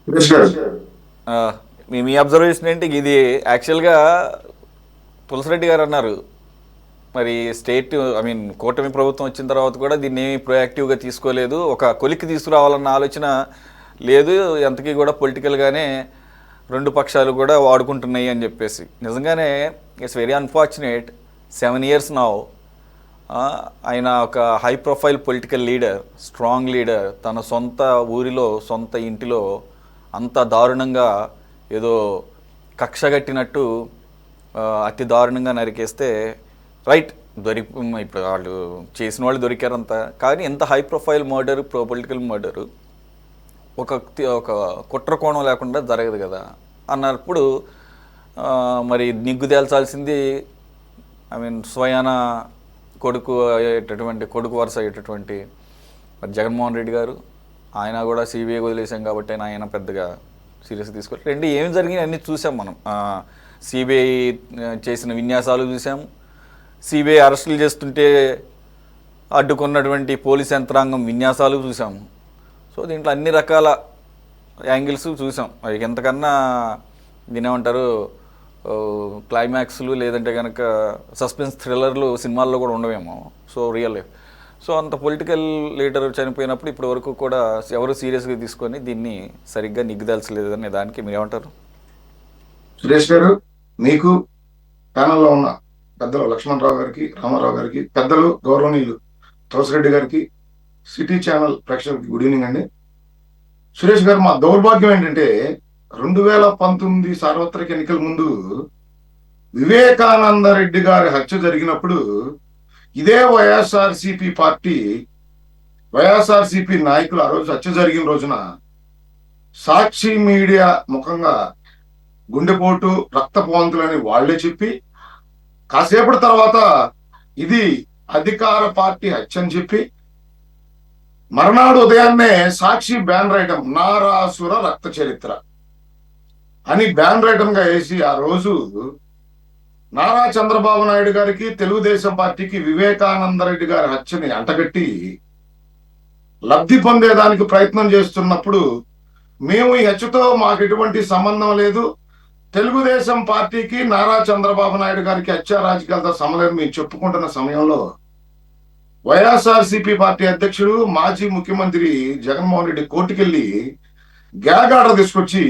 సురేష్ గారు. ఆ, మీ అబ్జర్వేషన్ ఏంటి ఇది? యాక్చువల్గా తులసిరెడ్డి గారు అన్నారు, మరి స్టేట్ ఐ మీన్ కూటమి ప్రభుత్వం వచ్చిన తర్వాత కూడా దీన్ని ఏమి ప్రొయాక్టివ్గా తీసుకోలేదు, ఒక కొలిక్కి తీసుకురావాలన్న ఆలోచన లేదు, ఎంతకీ కూడా పొలిటికల్గానే రెండు పక్షాలు కూడా వాడుకుంటున్నాయి అని చెప్పేసి. నిజంగానే it's very unfortunate. 7 years now ఆయన ఒక high profile political leader, strong leader, తన సొంత ఊరిలో సొంత ఇంటిలో అంత దారుణంగా ఏదో కక్షగట్టినట్టు అతి దారుణంగా నరికేస్తే రైట్ ఇప్పుడు వాళ్ళు చేసిన వాళ్ళు దొరికారంత. కానీ ఎంత high profile murder, political murder ఒక ఒక కుట్ర కోణం లేకుండా జరగదు కదా అన్నప్పుడు మరి నిగ్గు తేల్చాల్సింది ఐ మీన్ స్వయాన కొడుకు వరుస అయ్యేటటువంటి మరి జగన్మోహన్ రెడ్డి గారు. ఆయన కూడా సిబిఐ వదిలేసాం కాబట్టి ఆయన పెద్దగా సీరియస్గా తీసుకోవాలి. రెండు ఏమి జరిగినాయి అన్నీ చూసాం మనం. సిబిఐ చేసిన విన్యాసాలు చూసాం, సిబిఐ అరెస్టులు చేస్తుంటే అడ్డుకున్నటువంటి పోలీస్ యంత్రాంగం విన్యాసాలు చూసాము. సో దీంట్లో అన్ని రకాల యాంగిల్స్ చూసాం. అవి ఎంతకన్నా దీనేమంటారు, క్లైమాక్స్లు లేదంటే కనుక సస్పెన్స్ థ్రిల్లర్లు సినిమాల్లో కూడా ఉండవేమో. So real life. సో అంత పొలిటికల్ లీడర్ చనిపోయినప్పుడు ఇప్పటి వరకు కూడా ఎవరు సీరియస్గా తీసుకొని దీన్ని సరిగ్గా నిగ్గుదాల్చలేదు అనే దానికి మీరేమంటారు? సురేష్ గారు, మీకు ప్యానల్లో ఉన్న పెద్దలు లక్ష్మణరావు గారికి, రామారావు గారికి, పెద్దలు గౌరవనీయులు తులసిరెడ్డి గారికి, సిటీ ఛానల్ ప్రేక్షకులకి గుడ్ ఈవినింగ్ అండి. సురేష్ గారు, మా దౌర్భాగ్యం ఏంటంటే 2019 సార్వత్రిక ఎన్నికల ముందు వివేకానంద రెడ్డి గారి హత్య జరిగినప్పుడు ఇదే వైఎస్ఆర్సిపి నాయకులు ఆ రోజు హత్య జరిగిన రోజున సాక్షి మీడియా ముఖంగా గుండెపోటు, రక్తపోవంతులని వాళ్లే చెప్పి, కాసేపటి తర్వాత ఇది అధికార పార్టీ హత్య అని చెప్పి, మర్నాడు ఉదయాన్నే సాక్షి బ్యాన్ రైటం నారాసుర రక్త చరిత్ర అని బ్యాన్ రైటం గా వేసి ఆ రోజు నారా చంద్రబాబు నాయుడు గారికి, తెలుగుదేశం పార్టీకి వివేకానంద రెడ్డి గారి హత్యని అంటగట్టి లబ్ధి పొందేదానికి ప్రయత్నం చేస్తున్నప్పుడు మేము ఈ హత్యతో మాకు ఎటువంటి సంబంధం లేదు, తెలుగుదేశం పార్టీకి నారా చంద్రబాబు నాయుడు గారికి హత్య రాజకీయాలతో సమలేదు మేము చెప్పుకుంటున్న సమయంలో వైఎస్ఆర్సిపి పార్టీ అధ్యక్షుడు మాజీ ముఖ్యమంత్రి జగన్మోహన్ రెడ్డి కోర్టుకెళ్లి గ్యాగ్ ఆర్డర్ తీసుకొచ్చి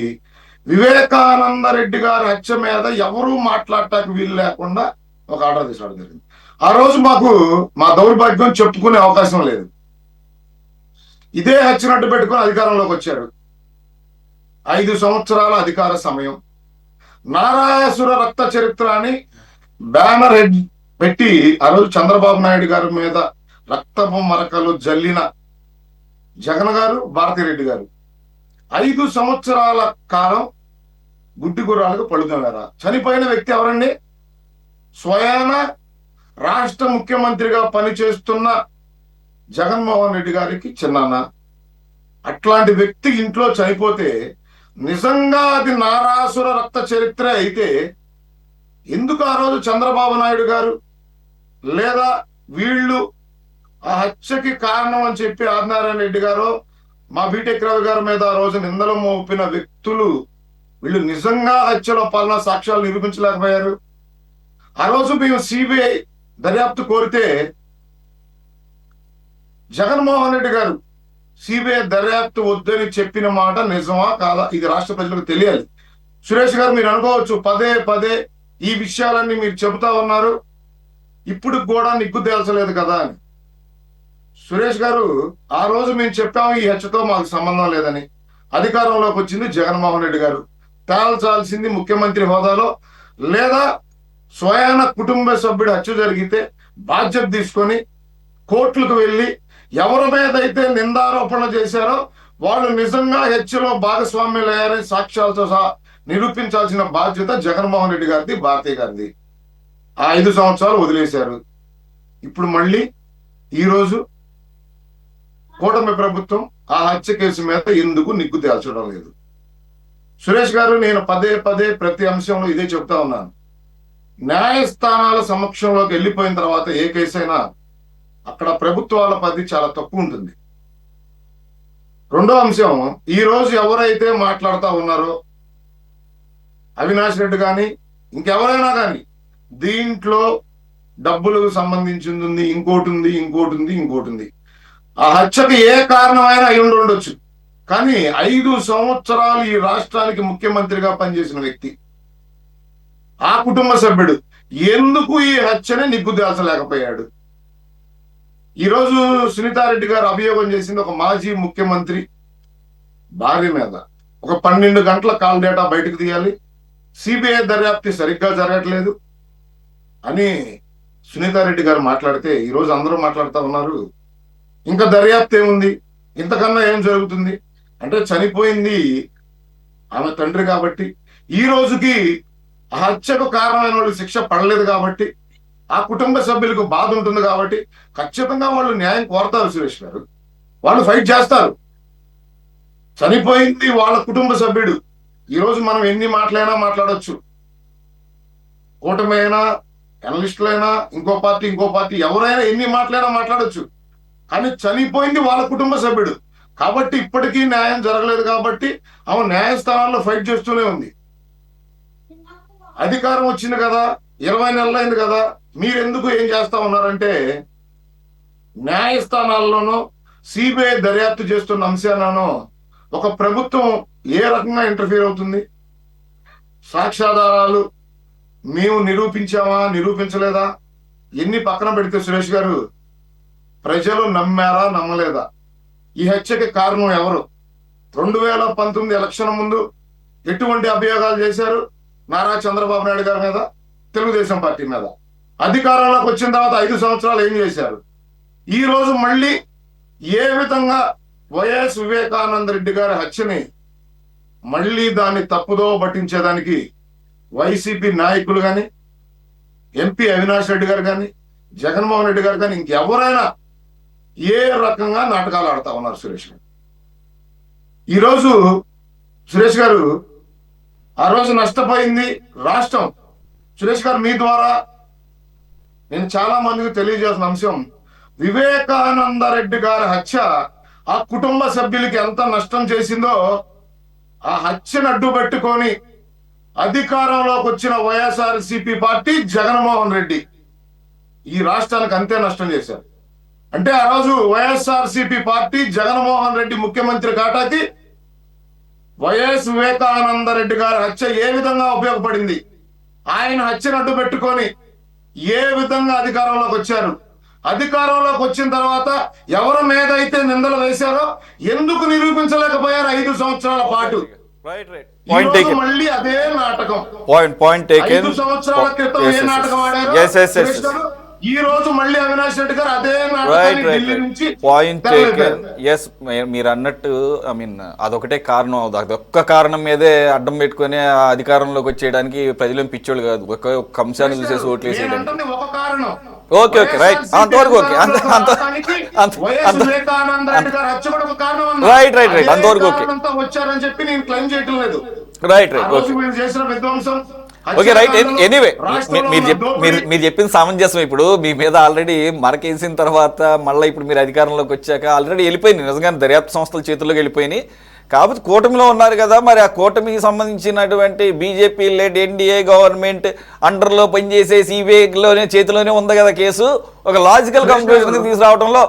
వివేకానంద రెడ్డి గారి హత్య మీద ఎవరూ మాట్లాడటానికి వీలు లేకుండా ఒక ఆర్డర్ తీసుకోవడం జరిగింది. ఆ రోజు మాకు మా దౌర్భాగ్యం చెప్పుకునే అవకాశం లేదు. ఇదే హత్యనట్టు పెట్టుకుని అధికారంలోకి వచ్చారు. 5 సంవత్సరాల అధికార సమయం, నారాసుర రక్త చరిత్ర అని బ్యానర్ హెడ్ పెట్టి ఆ రోజు చంద్రబాబు నాయుడు గారి మీద రక్తపు మరకలు జల్లిన జగన్ గారు, భారతిరెడ్డి గారు 5 సంవత్సరాల కాలం గుడ్డి గుర్రాలకు పడుతున్నారా? చనిపోయిన వ్యక్తి ఎవరండి? స్వయాన రాష్ట్ర ముఖ్యమంత్రిగా పనిచేస్తున్న జగన్మోహన్ రెడ్డి గారికి చిన్నాన్న. అట్లాంటి వ్యక్తి ఇంట్లో చనిపోతే నిజంగా అది నారాసుర రక్త చరిత్ర అయితే ఎందుకు ఆ రోజు చంద్రబాబు నాయుడు గారు లేదా వీళ్ళు ఆ హత్యకి కారణం అని చెప్పి ఆదినారాయణ రెడ్డి గారు, మా బీటెక్ రవి గారి మీద ఆ రోజు నిందలు మోపిన వ్యక్తులు వీళ్ళు నిజంగా హత్యలో పాలన సాక్ష్యాలు నిరూపించలేకపోయారు? ఆ రోజు మేము సిబిఐ దర్యాప్తు కోరితే జగన్మోహన్ రెడ్డి గారు సిబిఐ దర్యాప్తు వద్దని చెప్పిన మాట నిజమా కాదా? ఇది రాష్ట్ర ప్రజలకు తెలియాలి. సురేష్ గారు, మీరు అనుకోవచ్చు పదే పదే ఈ విషయాలన్నీ మీరు చెబుతా ఉన్నారు, ఇప్పుడు కూడా నిగ్గు తేల్చలేదు కదా అని. సురేష్ గారు, ఆ రోజు మేము చెప్పాము ఈ హత్యతో మాకు సంబంధం లేదని. అధికారంలోకి వచ్చింది జగన్మోహన్ రెడ్డి గారు. తేల్చాల్సింది ముఖ్యమంత్రి హోదాలో లేదా స్వయాన కుటుంబ సభ్యుడు హత్య జరిగితే బాధ్యత తీసుకొని కోర్టులకు వెళ్ళి ఎవరి మీద అయితే నిందారోపణలు చేశారో వాళ్ళు నిజంగా హత్యలో భాగస్వామ్యులు అయ్యారని సాక్ష్యాలతో సహా నిరూపించాల్సిన బాధ్యత జగన్మోహన్ రెడ్డి గారిది, భారతి గారిది. ఆ 5 సంవత్సరాలు వదిలేశారు. ఇప్పుడు మళ్ళీ ఈరోజు కూటమి ప్రభుత్వం ఆ హత్య కేసు మీద ఎందుకు నిగ్గు తేల్చడం లేదు? సురేష్ గారు, నేను పదే పదే ప్రతి అంశంలో ఇదే చెప్తా ఉన్నాను. న్యాయస్థానాల సమక్షంలోకి వెళ్ళిపోయిన తర్వాత ఏ కేసు అయినా అక్కడ ప్రభుత్వాల పరిధి చాలా తక్కువ ఉంటుంది. రెండో అంశం, ఈ రోజు ఎవరైతే మాట్లాడుతూ ఉన్నారో అవినాష్ రెడ్డి కానీ ఇంకెవరైనా కానీ దీంట్లో డబ్బులకు సంబంధించింది ఉంది, ఇంకోటి ఉంది, ఇంకోటి ఉంది, ఇంకోటి ఉంది. ఆ హత్యకు ఏ కారణమైనా అయి ఉండొచ్చు, కానీ 5 సంవత్సరాలు ఈ రాష్ట్రానికి ముఖ్యమంత్రిగా పనిచేసిన వ్యక్తి, ఆ కుటుంబ సభ్యుడు ఎందుకు ఈ హత్యని నిగ్గుదేల్చలేకపోయాడు? ఈరోజు సునీతారెడ్డి గారు అభియోగం చేసింది ఒక మాజీ ముఖ్యమంత్రి భార్య మీద. ఒక 12 గంటల కాల్ డేటా బయటకు తీయాలి, సిబిఐ దర్యాప్తు సరిగ్గా జరగట్లేదు అని సునీతారెడ్డి గారు మాట్లాడితే ఈరోజు అందరూ మాట్లాడుతూ ఉన్నారు, ఇంకా దర్యాప్తు ఏముంది, ఇంతకన్నా ఏం జరుగుతుంది అంటే చనిపోయింది ఆమె తండ్రి కాబట్టి, ఈ రోజుకి ఆ హత్యకు కారణమైన వాళ్ళు శిక్ష పడలేదు కాబట్టి, ఆ కుటుంబ సభ్యులకు బాధ ఉంటుంది కాబట్టి ఖచ్చితంగా వాళ్ళు న్యాయం కోరతారు. సురేష్ గారు వాళ్ళు ఫైట్ చేస్తారు. చనిపోయింది వాళ్ళ కుటుంబ సభ్యుడు. ఈరోజు మనం ఎన్ని మాటలైనా మాట్లాడొచ్చు, కూటమి అయినా అనలిస్టులైనా ఇంకో పార్టీ ఎవరైనా ఎన్ని మాటలైనా మాట్లాడొచ్చు, కానీ చనిపోయింది వాళ్ళ కుటుంబ సభ్యుడు కాబట్టి ఇప్పటికీ న్యాయం జరగలేదు కాబట్టి ఆమె న్యాయస్థానాల్లో ఫైట్ చేస్తూనే ఉంది. అధికారం వచ్చింది కదా, 20 నెలలైంది కదా, మీరెందుకు ఏం చేస్తా ఉన్నారంటే న్యాయస్థానాల్లోనూ సిబిఐ దర్యాప్తు చేస్తున్న అంశాలను ఒక ప్రభుత్వం ఏ రకంగా ఇంటర్ఫీర్ అవుతుంది? సాక్ష్యాధారాలు మేము నిరూపించామా నిరూపించలేదా ఎన్ని పక్కన పెడితే సురేష్ గారు, ప్రజలు నమ్మారా నమ్మలేదా? ఈ హత్యకి కారణం ఎవరు? 2019 ఎలక్షన్ ముందు ఎటువంటి అభియోగాలు చేశారు? నారా చంద్రబాబు నాయుడు గారి మీద, తెలుగుదేశం పార్టీ మీద. అధికారంలోకి వచ్చిన తర్వాత 5 సంవత్సరాలు ఏం చేశారు? ఈ రోజు మళ్ళీ ఏ విధంగా వైఎస్ వివేకానంద రెడ్డి గారి హత్యని మళ్ళీ దాన్ని తప్పుదో పట్టించేదానికి వైసీపీ నాయకులు కానీ, ఎంపీ అవినాష్ రెడ్డి గారు కానీ, జగన్మోహన్ రెడ్డి గారు కానీ ఇంకెవరైనా ఏ రకంగా నాటకాలు ఆడుతా ఉన్నారు సురేష్ గారు. ఈరోజు సురేష్ గారు ఆ రోజు నష్టపోయింది రాష్ట్రం. సురేష్ గారు మీ ద్వారా నేను చాలా మందికి తెలియజేసిన అంశం, వివేకానంద రెడ్డి గారి హత్య ఆ కుటుంబ సభ్యులకి ఎంత నష్టం చేసిందో ఆ హత్యను అడ్డు పెట్టుకొని అధికారంలోకి వచ్చిన వైఎస్ఆర్సీపీ పార్టీ జగన్మోహన్ రెడ్డి ఈ రాష్ట్రానికి అంతే నష్టం చేశారు. అంటే ఆ రోజు వైఎస్ఆర్సీపీ పార్టీ జగన్మోహన్ రెడ్డి ముఖ్యమంత్రి కాటాకి వైఎస్ వివేకానంద రెడ్డి గారి హత్య ఏ విధంగా ఉపయోగపడింది, ఆయన హత్యను అడ్డు పెట్టుకొని ఏ విధంగా అధికారంలోకి వచ్చారు, అధికారంలోకి వచ్చిన తర్వాత ఎవరి మీద అయితే నిందలు వేశారో ఎందుకు నిరూపించలేకపోయారు 5 సంవత్సరాల పాటు? మళ్ళీ అదే నాటకం. 5 సంవత్సరాల క్రితం ఏ నాటకం ఆడారు ఈ రోజు మళ్ళీ అవినాష్ రెడ్డి గారు అదే నాటకాన్ని ఢిల్లీ నుంచి పాయింట్ టేకెన్. ఎస్, మీరు అన్నట్టు ఐ మీన్ అదొకటే కారణం అవుతుంది. అదొక్క కారణం మీదే అడ్డం పెట్టుకుని అధికారంలోకి వచ్చేయడానికి ప్రజలు పిచ్చోళ్ళు కాదు, ఒక అంశాన్ని చూసేసి ఓట్లు వేసేయడానికి. ఒక కారణం. ఓకే ఓకే రైట్, అంతవరకు ఓకే, రైట్ రైట్ రైట్, అంతవరకు ఓకే, వచ్చారని చెప్పి నేను క్లెయిమ్ చేయటం లేదు. రైట్ రైట్ ఓకే, చేసిన విధ్వంసం ఓకే రైట్. ఎనీవే మీరు చెప్పింది సమంజసం. ఇప్పుడు మీ మీద ఆల్రెడీ మరకేసిన తర్వాత మళ్ళీ ఇప్పుడు మీరు అధికారంలోకి వచ్చాక ఆల్రెడీ వెళ్ళిపోయింది, నిజంగానే దర్యాప్తు సంస్థల చేతుల్లోకి వెళ్ళిపోయినాయి. కాబట్టి కూటమిలో ఉన్నారు కదా, మరి ఆ కూటమికి సంబంధించినటువంటి బీజేపీ లెడ్ ఎన్డీఏ గవర్నమెంట్ అండర్లో పనిచేసే సిబిఐలోనే చేతిలోనే ఉంది కదా కేసు. ఒక లాజికల్ కంక్లూజన్కి తీసుకురావడంలో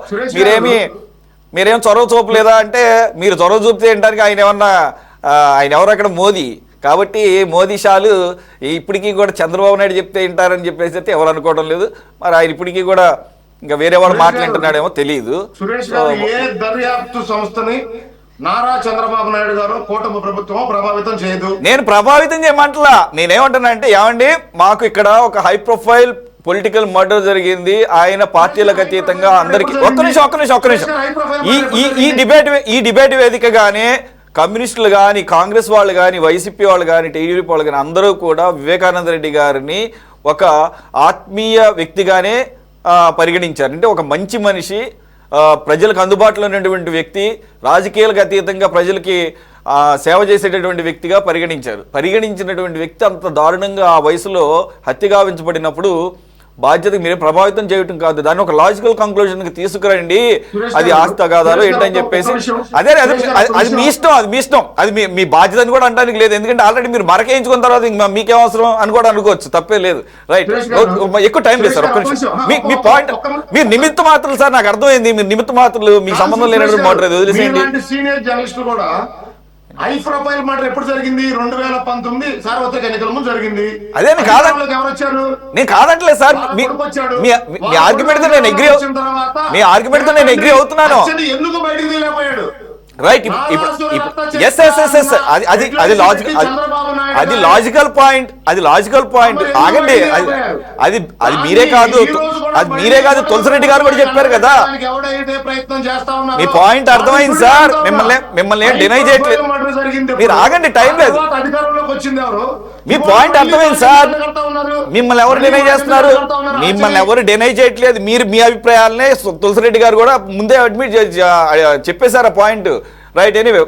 మీరేం చొరవ చూపలేదా అంటే, మీరు చొరవ చూపితే ఏంటానికి ఆయన ఎవరు అక్కడ మోదీ కాబట్టి మోదీ షాలు ఇప్పటికీ కూడా చంద్రబాబు నాయుడు చెప్తే వింటారని చెప్పేసి అయితే ఎవరు అనుకోవడం లేదు. మరి ఆయన ఇప్పటికీ కూడా ఇంకా వేరే వాళ్ళు మాట్లాడుతున్నాడేమో తెలియదు. ఏ దర్యాప్తు సంస్థని నారా చంద్రబాబు నాయుడు గారు కూటమి ప్రభుత్వం ప్రభావితం చేయదు. నేను ప్రభావితం చేయమంటలా, నేనేమంటున్నా అంటే, ఏమండి మాకు ఇక్కడ ఒక హై ప్రొఫైల్ పొలిటికల్ మర్డర్ జరిగింది, ఆయన పార్టీలకు అతీతంగా అందరికీ ఒక్క నిమిషం ఈ డిబేట్ వేదికగానే కమ్యూనిస్టులు కానీ, కాంగ్రెస్ వాళ్ళు కానీ, వైసీపీ వాళ్ళు కానీ, టీడీపీ వాళ్ళు కానీ అందరూ కూడా వివేకానంద రెడ్డి గారిని ఒక ఆత్మీయ వ్యక్తిగానే పరిగణించారు. అంటే ఒక మంచి మనిషి, ప్రజలకు అందుబాటులో ఉన్నటువంటి వ్యక్తి, రాజకీయాలకు అతీతంగా ప్రజలకి సేవ చేసేటటువంటి వ్యక్తిగా పరిగణించినటువంటి వ్యక్తి అంత దారుణంగా ఆ వయసులో హత్య గావించబడినప్పుడు బాధ్యత మీరే ప్రభావితం చేయటం కాదు, దాన్ని ఒక లాజికల్ కంక్లూజన్ కి తీసుకురండి. అది ఆస్తి తగాదాలు ఏంటని చెప్పేసి అదే అది మీ ఇష్టం, అది మీ ఇష్టం, అది మీ బాధ్యత అని కూడా అనడానికి లేదు. ఎందుకంటే ఆల్రెడీ మీరు మరకేయించుకున్న తర్వాత మీకేం అవసరం అని కూడా అనుకోవచ్చు, తప్పే లేదు. రైట్, ఎక్కువ టైం లేదు సార్, ఒక్క నిమిషం. మీ పాయింట్ మీరు నిమిత్త మాత్రలు సార్, నాకు అర్థమైంది. మీరు నిమిత్త మాత్రలు, మీకు సంబంధం లేనట్టు మాట్లాడేది వదిలేసేయండి. సీనియర్ జర్నలిస్టులు కూడా హై ప్రొఫైల్ మాట ఎప్పుడు జరిగింది? 2019 సార్వత్రిక ఎన్నికల ముందు జరిగింది. అదే కాదండి, ఎవరు వచ్చారు? నేను కాదంటలేదు సార్, మీ ఆర్గ్యుమెంట్ తో నేను అగ్రీ, మీ ఆర్గ్యుమెంట్ తో నేను అగ్రీ అవుతున్నాను. ఎందుకు బయటకు తీయలేకపోయాడు? రైట్, అది లాజికల్ పాయింట్, అది లాజికల్ పాయింట్. ఆగండి, అది మీరే కాదు, అది మీరే కాదు, తులసిరెడ్డి గారు కూడా చెప్పారు కదా. మీ పాయింట్ అర్థమైంది సార్, మిమ్మల్ని ఏం డినై చేయట్లేదు. మీరు ఆగండి, టైం లేదు. మీ పాయింట్ అర్థమైంది సార్, మిమ్మల్ని ఎవరు డినై చేస్తున్నారు? మిమ్మల్ని ఎవరు డినై చేయట్లేదు. మీరు మీ అభిప్రాయాలనే తులసిరెడ్డి గారు కూడా ముందే అడ్మిట్ చెప్పేశారు ఆ పాయింట్. Right, anyway